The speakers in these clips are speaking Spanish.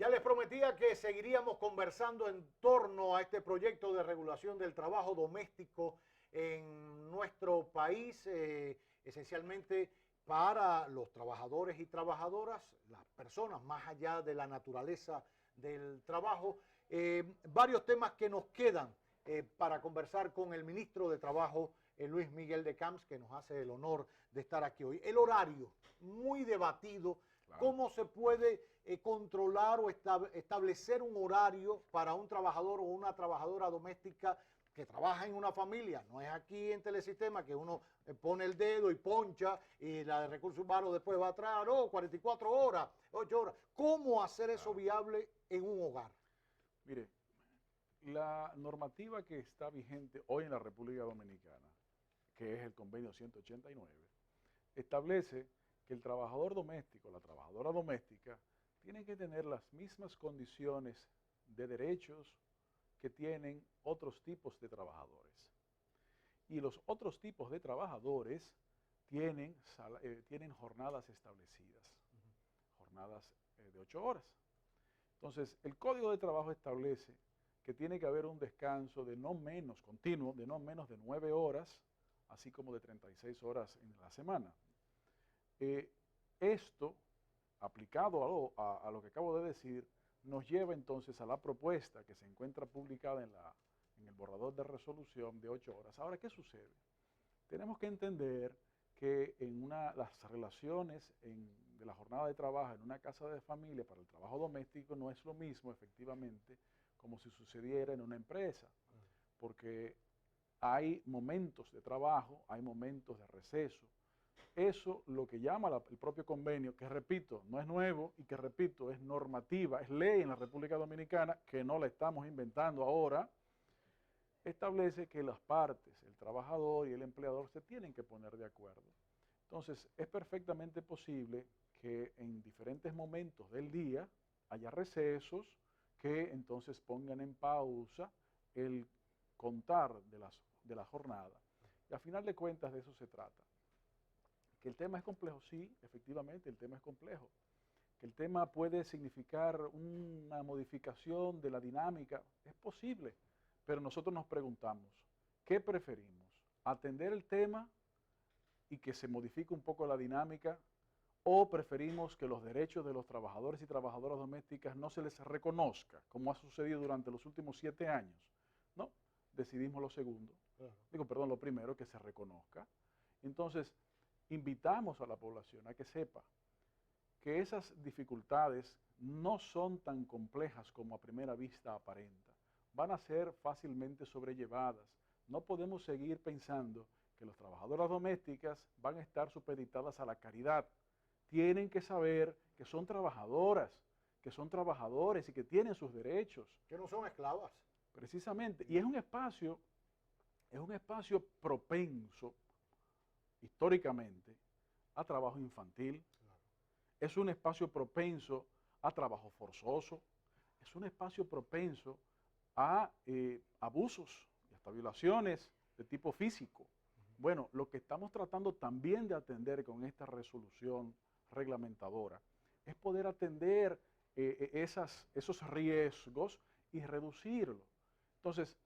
Ya les prometía que seguiríamos conversando en torno a este proyecto de regulación del trabajo doméstico en nuestro país, esencialmente para los trabajadores y trabajadoras, las personas más allá de la naturaleza del trabajo. Varios temas que nos quedan para conversar con el ministro de Trabajo, Luis Miguel de Camps, que nos hace el honor de estar aquí hoy. El horario, muy debatido. Claro. ¿Cómo se puede controlar o establecer un horario para un trabajador o una trabajadora doméstica que trabaja en una familia? No es aquí en Telesistema que uno pone el dedo y poncha y la de recursos humanos después va atrás, no, 44 horas, 8 horas. ¿Cómo hacer eso viable en un hogar? Mire, la normativa que está vigente hoy en la República Dominicana, que es el convenio 189, establece que el trabajador doméstico, la trabajadora doméstica, tiene que tener las mismas condiciones de derechos que tienen otros tipos de trabajadores. Y los otros tipos de trabajadores tienen jornadas establecidas, jornadas de 8 horas. Entonces, el Código de Trabajo establece que tiene que haber un descanso de no menos, continuo, de no menos de 9 horas, así como de 36 horas en la semana. Esto, aplicado a lo que acabo de decir, nos lleva entonces a la propuesta que se encuentra publicada en el borrador de resolución de 8 horas. Ahora, ¿qué sucede? Tenemos que entender que las relaciones de la jornada de trabajo en una casa de familia para el trabajo doméstico no es lo mismo, efectivamente, como si sucediera en una empresa, porque hay momentos de trabajo, hay momentos de receso. Eso lo que llama el propio convenio, que repito, no es nuevo y que repito, es normativa, es ley en la República Dominicana, que no la estamos inventando ahora, establece que las partes, el trabajador y el empleador, se tienen que poner de acuerdo. Entonces, es perfectamente posible que en diferentes momentos del día haya recesos que entonces pongan en pausa el contar de la jornada. Y a final de cuentas de eso se trata. Que el tema es complejo, sí, efectivamente, el tema es complejo. Que el tema puede significar una modificación de la dinámica, es posible. Pero nosotros nos preguntamos, ¿qué preferimos? ¿Atender el tema y que se modifique un poco la dinámica? ¿O preferimos que los derechos de los trabajadores y trabajadoras domésticas no se les reconozca, como ha sucedido durante los últimos 7 años? No, decidimos lo segundo. Lo primero, que se reconozca. Entonces, invitamos a la población a que sepa que esas dificultades no son tan complejas como a primera vista aparenta. Van a ser fácilmente sobrellevadas. No podemos seguir pensando que las trabajadoras domésticas van a estar supeditadas a la caridad. Tienen que saber que son trabajadoras, que son trabajadores y que tienen sus derechos. Que no son esclavas. Precisamente. Y es un espacio propenso, históricamente, a trabajo infantil. Claro. Es un espacio propenso a trabajo forzoso. Es un espacio propenso a abusos y hasta violaciones de tipo físico. Bueno, lo que estamos tratando también de atender con esta resolución reglamentadora es poder atender esos riesgos y reducirlo. Entonces,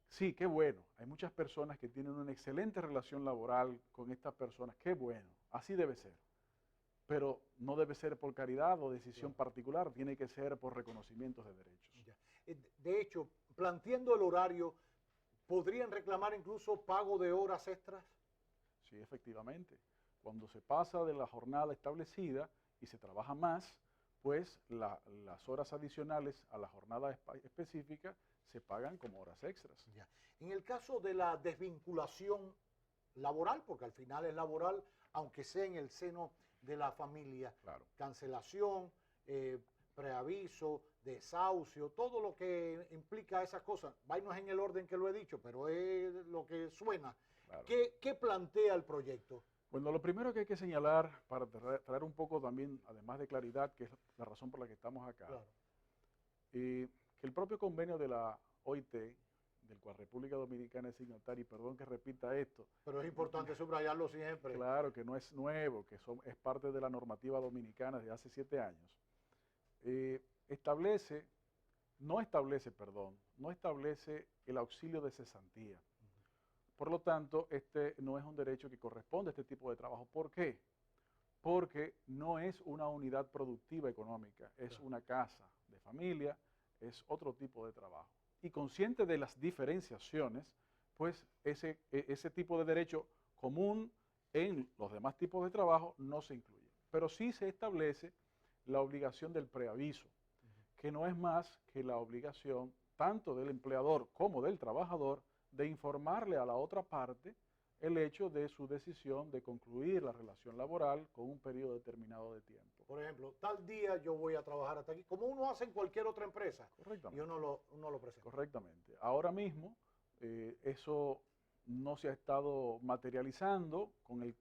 sí, qué bueno, hay muchas personas que tienen una excelente relación laboral con estas personas, qué bueno, así debe ser. Pero no debe ser por caridad o decisión particular, tiene que ser por reconocimientos de derechos. De hecho, planteando el horario, ¿podrían reclamar incluso pago de horas extras? Sí, efectivamente. Cuando se pasa de la jornada establecida y se trabaja más, pues las horas adicionales a la jornada específica se pagan como horas extras. Ya. En el caso de la desvinculación laboral, porque al final es laboral, aunque sea en el seno de la familia, Claro. Cancelación, preaviso, desahucio, todo lo que implica esas cosas. No es en el orden que lo he dicho, pero es lo que suena. Claro. ¿Qué plantea el proyecto? Bueno, lo primero que hay que señalar, para traer un poco también, además de claridad, que es la razón por la que estamos acá, Claro. Que el propio convenio de la OIT, del cual República Dominicana es signataria, y perdón que repita esto. Pero es importante subrayarlo siempre. Claro, que no es nuevo, que es parte de la normativa dominicana desde hace 7 años. no establece el auxilio de cesantía. Por lo tanto, este no es un derecho que corresponde a este tipo de trabajo. ¿Por qué? Porque no es una unidad productiva económica, es una casa de familia, es otro tipo de trabajo. Y consciente de las diferenciaciones, pues ese tipo de derecho común en los demás tipos de trabajo no se incluye. Pero sí se establece la obligación del preaviso, que no es más que la obligación tanto del empleador como del trabajador de informarle a la otra parte el hecho de su decisión de concluir la relación laboral con un periodo determinado de tiempo. Por ejemplo, tal día yo voy a trabajar hasta aquí, como uno hace en cualquier otra empresa. Correctamente. Y uno lo presenta. Correctamente. Ahora mismo eso no se ha estado materializando con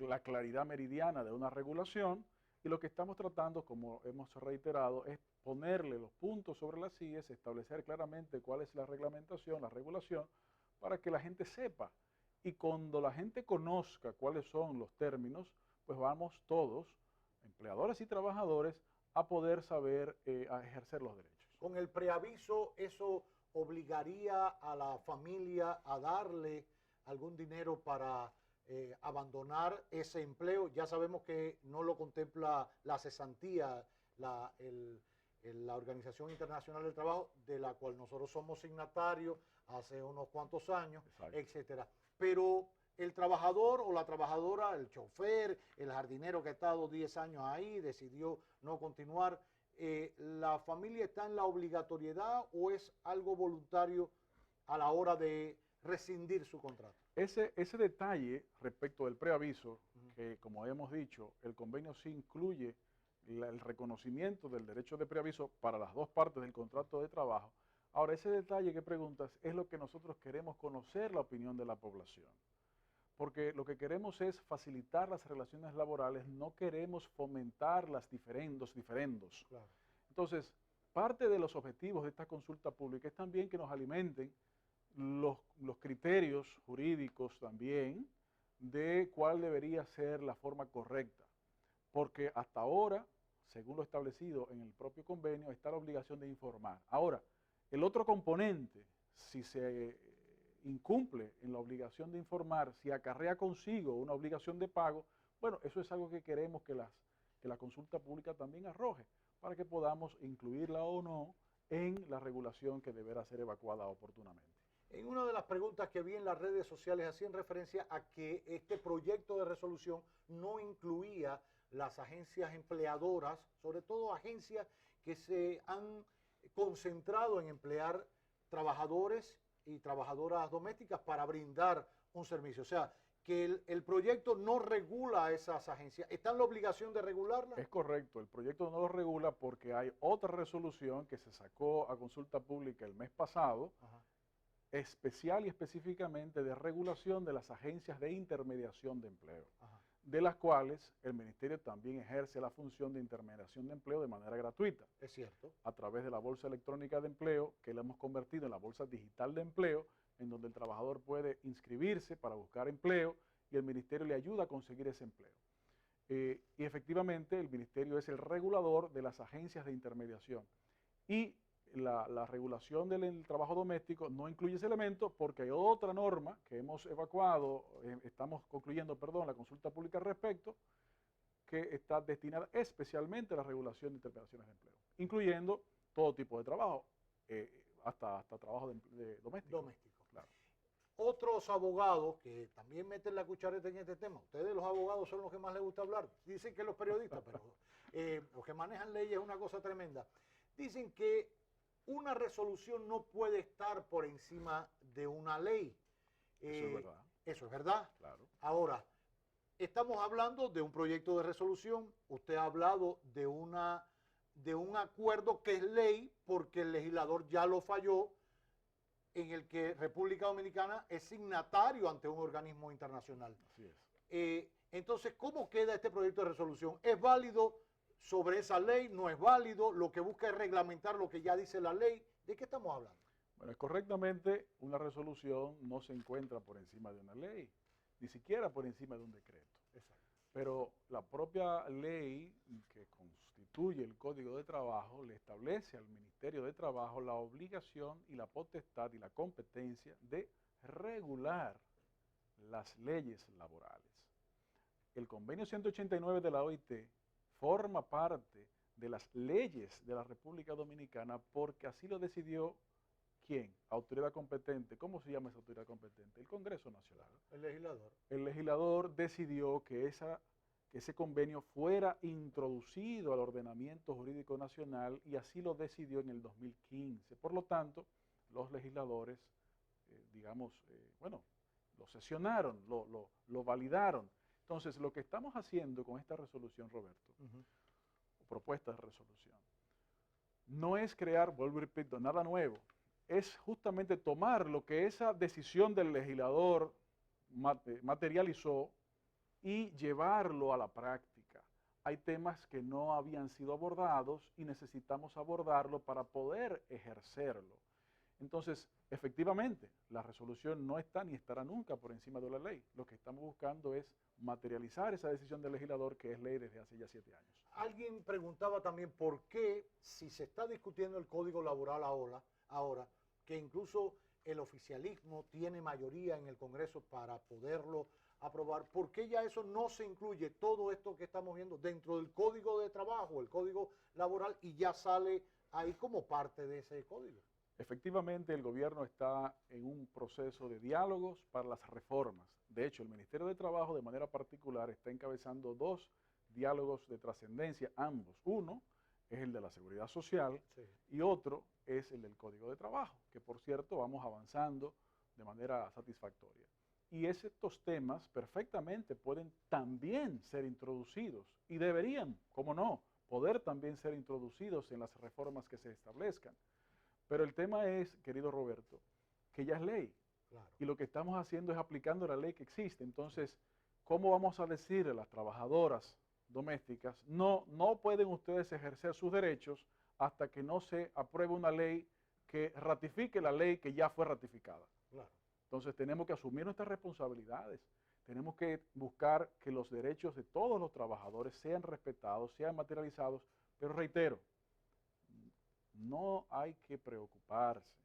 la claridad meridiana de una regulación, y lo que estamos tratando, como hemos reiterado, es ponerle los puntos sobre las IES, establecer claramente cuál es la reglamentación, la regulación, para que la gente sepa. Y cuando la gente conozca cuáles son los términos, pues vamos todos, empleadores y trabajadores, a poder saber a ejercer los derechos. Con el preaviso, ¿eso obligaría a la familia a darle algún dinero para abandonar ese empleo? Ya sabemos que no lo contempla la cesantía, la Organización Internacional del Trabajo, de la cual nosotros somos signatarios hace unos cuantos años, Exacto. etcétera. Pero el trabajador o la trabajadora, el chofer, el jardinero que ha estado 10 años ahí, decidió no continuar, ¿la familia está en la obligatoriedad o es algo voluntario a la hora de rescindir su contrato? Ese detalle respecto del preaviso, que como hemos dicho, el convenio sí incluye el reconocimiento del derecho de preaviso para las dos partes del contrato de trabajo. Ahora, ese detalle que preguntas es lo que nosotros queremos conocer, la opinión de la población. Porque lo que queremos es facilitar las relaciones laborales, no queremos fomentar los diferendos. Claro. Entonces, parte de los objetivos de esta consulta pública es también que nos alimenten los criterios jurídicos también de cuál debería ser la forma correcta. Porque hasta ahora, según lo establecido en el propio convenio, está la obligación de informar. Ahora, el otro componente, si se incumple en la obligación de informar, si acarrea consigo una obligación de pago, bueno, eso es algo que queremos que la consulta pública también arroje, para que podamos incluirla o no en la regulación que deberá ser evacuada oportunamente. En una de las preguntas que vi en las redes sociales hacían referencia a que este proyecto de resolución no incluía las agencias empleadoras, sobre todo agencias que se han concentrado en emplear trabajadores y trabajadoras domésticas para brindar un servicio. O sea, que el proyecto no regula a esas agencias. ¿Está en la obligación de regularlas? Es correcto, el proyecto no lo regula porque hay otra resolución que se sacó a consulta pública el mes pasado, especial y específicamente de regulación de las agencias de intermediación de empleo, de las cuales el Ministerio también ejerce la función de intermediación de empleo de manera gratuita. Es cierto. A través de la Bolsa Electrónica de Empleo, que la hemos convertido en la Bolsa Digital de Empleo, en donde el trabajador puede inscribirse para buscar empleo y el Ministerio le ayuda a conseguir ese empleo. Y efectivamente el Ministerio es el regulador de las agencias de intermediación. Y la regulación del trabajo doméstico no incluye ese elemento porque hay otra norma que hemos evacuado, estamos concluyendo, perdón, la consulta pública al respecto, que está destinada especialmente a la regulación de intermediaciones de empleo, incluyendo todo tipo de trabajo, hasta trabajo doméstico. Doméstico. Claro. Otros abogados que también meten la cuchareta en este tema, ustedes los abogados son los que más les gusta hablar, dicen que los periodistas, pero los que manejan leyes es una cosa tremenda, dicen que una resolución no puede estar por encima de una ley. Eso es verdad. Eso es verdad. Claro. Ahora, estamos hablando de un proyecto de resolución, usted ha hablado de un acuerdo que es ley porque el legislador ya lo falló, en el que República Dominicana es signatario ante un organismo internacional. Así es. Entonces, ¿cómo queda este proyecto de resolución? ¿Es válido sobre esa ley? ¿No es válido? ¿Lo que busca es reglamentar lo que ya dice la ley? ¿De qué estamos hablando? Bueno, correctamente, una resolución no se encuentra por encima de una ley, ni siquiera por encima de un decreto. Exacto. Pero la propia ley que constituye constituye el Código de Trabajo, le establece al Ministerio de Trabajo la obligación y la potestad y la competencia de regular las leyes laborales. El convenio 189 de la OIT forma parte de las leyes de la República Dominicana porque así lo decidió, ¿quién? Autoridad competente. ¿Cómo se llama esa autoridad competente? El Congreso Nacional. El legislador. El legislador decidió que ese convenio fuera introducido al ordenamiento jurídico nacional y así lo decidió en el 2015. Por lo tanto, los legisladores, lo sesionaron, lo validaron. Entonces, lo que estamos haciendo con esta resolución, Roberto, o propuesta de resolución, no es crear, vuelvo y repito, nada nuevo, es justamente tomar lo que esa decisión del legislador materializó y llevarlo a la práctica. Hay temas que no habían sido abordados y necesitamos abordarlo para poder ejercerlo. Entonces, efectivamente, la resolución no está ni estará nunca por encima de la ley. Lo que estamos buscando es materializar esa decisión del legislador que es ley desde hace ya 7 años. Alguien preguntaba también por qué, si se está discutiendo el Código Laboral ahora, que incluso el oficialismo tiene mayoría en el Congreso para poderlo aprobar, ¿por qué ya eso no se incluye, todo esto que estamos viendo, dentro del Código de Trabajo, el Código Laboral, y ya sale ahí como parte de ese código? Efectivamente, el gobierno está en un proceso de diálogos para las reformas. De hecho, el Ministerio de Trabajo, de manera particular, está encabezando 2 diálogos de trascendencia, ambos. Uno es el de la seguridad social, sí, y otro es el del Código de Trabajo, que por cierto vamos avanzando de manera satisfactoria. Y estos temas perfectamente pueden también ser introducidos y deberían, cómo no, poder también ser introducidos en las reformas que se establezcan. Pero el tema es, querido Roberto, que ya es ley. Claro. Y lo que estamos haciendo es aplicando la ley que existe. Entonces, ¿cómo vamos a decirle a las trabajadoras domésticas, no pueden ustedes ejercer sus derechos hasta que no se apruebe una ley que ratifique la ley que ya fue ratificada? Claro. Entonces, tenemos que asumir nuestras responsabilidades. Tenemos que buscar que los derechos de todos los trabajadores sean respetados, sean materializados, pero reitero, no hay que preocuparse,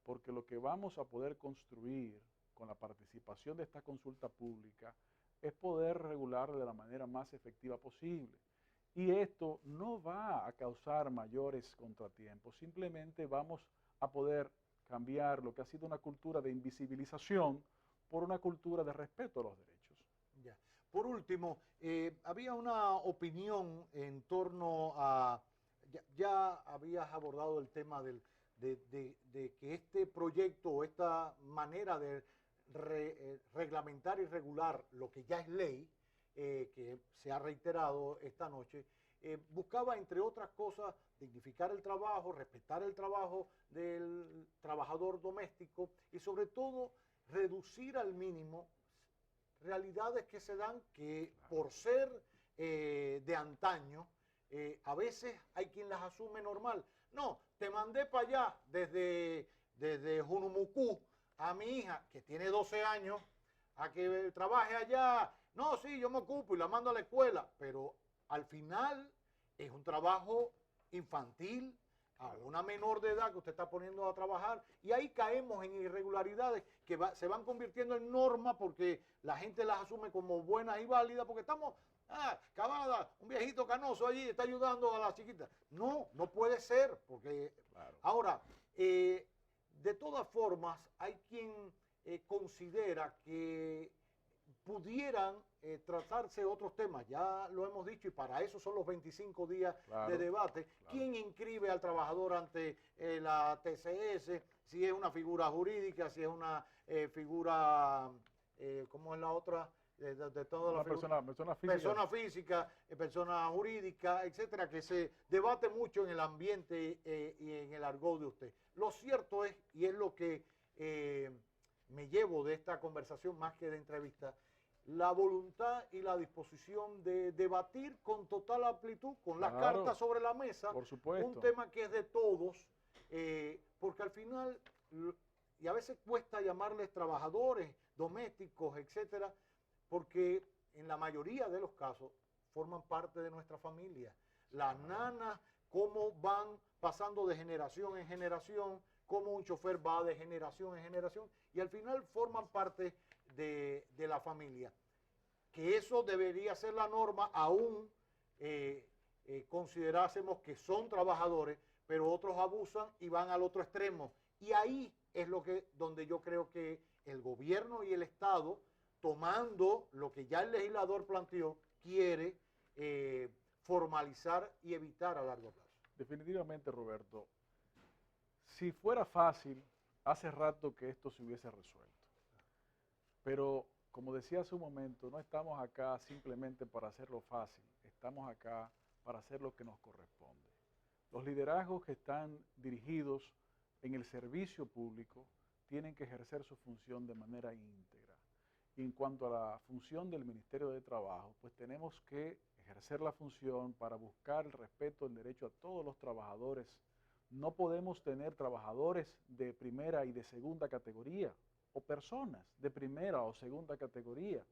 porque lo que vamos a poder construir con la participación de esta consulta pública es poder regular de la manera más efectiva posible. Y esto no va a causar mayores contratiempos, simplemente vamos a poder cambiar lo que ha sido una cultura de invisibilización por una cultura de respeto a los derechos. Ya. Por último, había una opinión en torno a... Ya habías abordado el tema de que este proyecto o esta manera de reglamentar y regular lo que ya es ley, que se ha reiterado esta noche, buscaba, entre otras cosas, dignificar el trabajo, respetar el trabajo del trabajador doméstico y sobre todo reducir al mínimo realidades que se dan que por ser de antaño, a veces hay quien las asume normal. No, te mandé para allá desde Junumucú a mi hija, que tiene 12 años, a que trabaje allá. No, sí, yo me ocupo y la mando a la escuela, pero al final es un trabajo infantil a una menor de edad que usted está poniendo a trabajar y ahí caemos en irregularidades que se van convirtiendo en norma porque la gente las asume como buenas y válidas porque estamos... Cavada, un viejito canoso allí está ayudando a la chiquita. No, no puede ser, porque claro. Ahora, de todas formas, hay quien considera que pudieran tratarse otros temas, ya lo hemos dicho, y para eso son los 25 días claro, de debate. Claro. ¿Quién inscribe al trabajador ante la TCS? Si es una figura jurídica, si es una figura, ¿cómo es la otra? De todas las persona física, persona jurídica, etcétera, que se debate mucho en el ambiente y en el argot de usted. Lo cierto es, y es lo que me llevo de esta conversación más que de entrevista, la voluntad y la disposición de debatir con total amplitud, con las cartas sobre la mesa, por supuesto, un tema que es de todos, porque al final, y a veces cuesta llamarles trabajadores domésticos, etcétera, porque en la mayoría de los casos forman parte de nuestra familia. las nanas, cómo van pasando de generación en generación, cómo un chofer va de generación en generación y al final forman parte de la familia. Que eso debería ser la norma, aún considerásemos que son trabajadores, pero otros abusan y van al otro extremo. Y ahí es donde yo creo que el gobierno y el Estado, tomando lo que ya el legislador planteó, quiere formalizar y evitar a largo plazo. Definitivamente, Roberto, si fuera fácil, hace rato que esto se hubiese resuelto. Pero, como decía hace un momento, no estamos acá simplemente para hacerlo fácil, estamos acá para hacer lo que nos corresponde. Los liderazgos que están dirigidos en el servicio público tienen que ejercer su función de manera íntegra. Y en cuanto a la función del Ministerio de Trabajo, pues tenemos que ejercer la función para buscar el respeto del derecho a todos los trabajadores. No podemos tener trabajadores de primera y de segunda categoría o personas de primera o segunda categoría.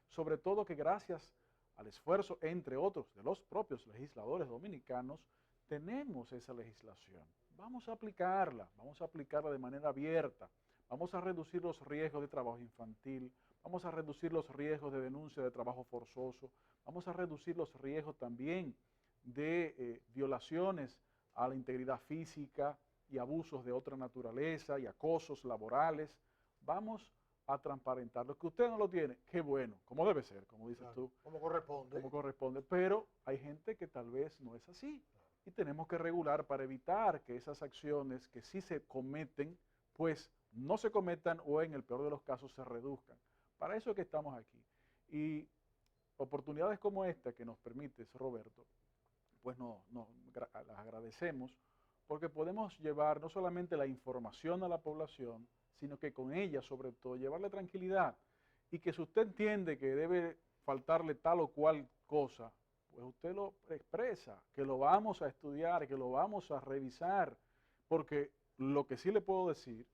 Sobre todo que gracias al esfuerzo, entre otros, de los propios legisladores dominicanos, tenemos esa legislación. Vamos a aplicarla de manera abierta. Vamos a reducir los riesgos de trabajo infantil, vamos a reducir los riesgos de denuncia de trabajo forzoso, vamos a reducir los riesgos también de violaciones a la integridad física y abusos de otra naturaleza y acosos laborales. Vamos a transparentar. Lo que usted no lo tiene, qué bueno, como debe ser, como dices tú. Como corresponde. Como corresponde, pero hay gente que tal vez no es así. Y tenemos que regular para evitar que esas acciones que sí se cometen, pues no se cometan o en el peor de los casos se reduzcan. Para eso es que estamos aquí. Y oportunidades como esta que nos permites, Roberto, pues las agradecemos porque podemos llevar no solamente la información a la población, sino que con ella, sobre todo, llevarle tranquilidad. Y que si usted entiende que debe faltarle tal o cual cosa, pues usted lo expresa, que lo vamos a estudiar, que lo vamos a revisar, porque lo que sí le puedo decir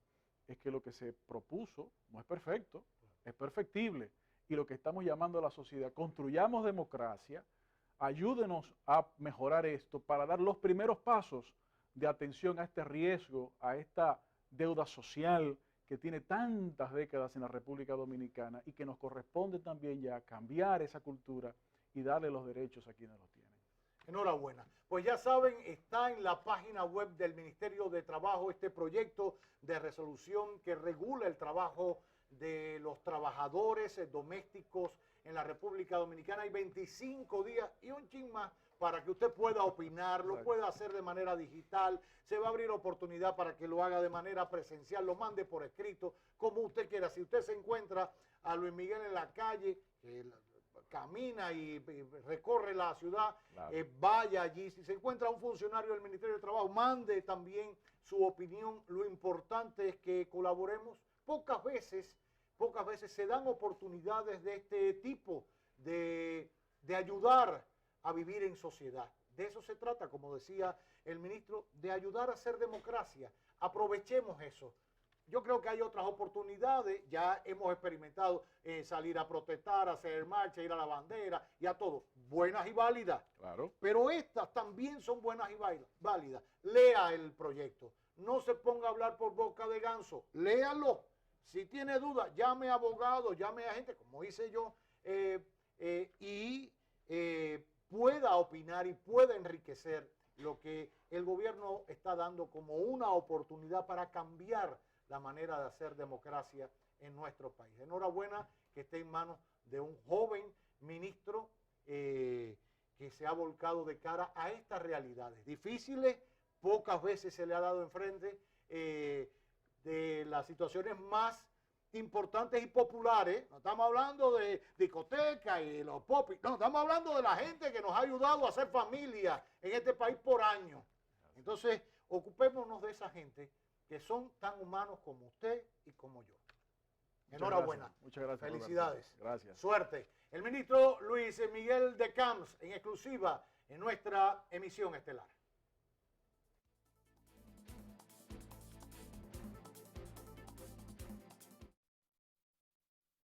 es que lo que se propuso no es perfecto, es perfectible. Y lo que estamos llamando a la sociedad, construyamos democracia, ayúdenos a mejorar esto para dar los primeros pasos de atención a este riesgo, a esta deuda social que tiene tantas décadas en la República Dominicana y que nos corresponde también ya cambiar esa cultura y darle los derechos a quienes los tienen. Enhorabuena. Pues ya saben, está en la página web del Ministerio de Trabajo este proyecto de resolución que regula el trabajo de los trabajadores domésticos en la República Dominicana. Hay 25 días y un chin más para que usted pueda opinar, lo pueda hacer de manera digital. Se va a abrir oportunidad para que lo haga de manera presencial, lo mande por escrito, como usted quiera. Si usted se encuentra a Luis Miguel en la calle, camina y recorre la ciudad, claro, vaya allí. Si se encuentra un funcionario del Ministerio de Trabajo, mande también su opinión. Lo importante es que colaboremos. Pocas veces se dan oportunidades de este tipo, de ayudar a vivir en sociedad. De eso se trata, como decía el ministro, de ayudar a hacer democracia. Aprovechemos eso. Yo creo que hay otras oportunidades, ya hemos experimentado salir a protestar, hacer marcha, ir a la bandera y a todo. Buenas y válidas. Claro. Pero estas también son buenas y válidas. Lea el proyecto. No se ponga a hablar por boca de ganso. Léalo. Si tiene dudas, llame a abogados, llame a gente, como hice yo, pueda opinar y pueda enriquecer lo que el gobierno está dando como una oportunidad para cambiar la manera de hacer democracia en nuestro país. Enhorabuena que esté en manos de un joven ministro que se ha volcado de cara a estas realidades difíciles. Pocas veces se le ha dado enfrente de las situaciones más importantes y populares. No estamos hablando de discotecas y los popis, no, estamos hablando de la gente que nos ha ayudado a hacer familia en este país por años. Entonces, ocupémonos de esa gente que son tan humanos como usted y como yo. Enhorabuena. Muchas gracias. Felicidades. Roberto. Gracias. Suerte. El ministro Luis Miguel de Camps, en exclusiva en nuestra emisión estelar.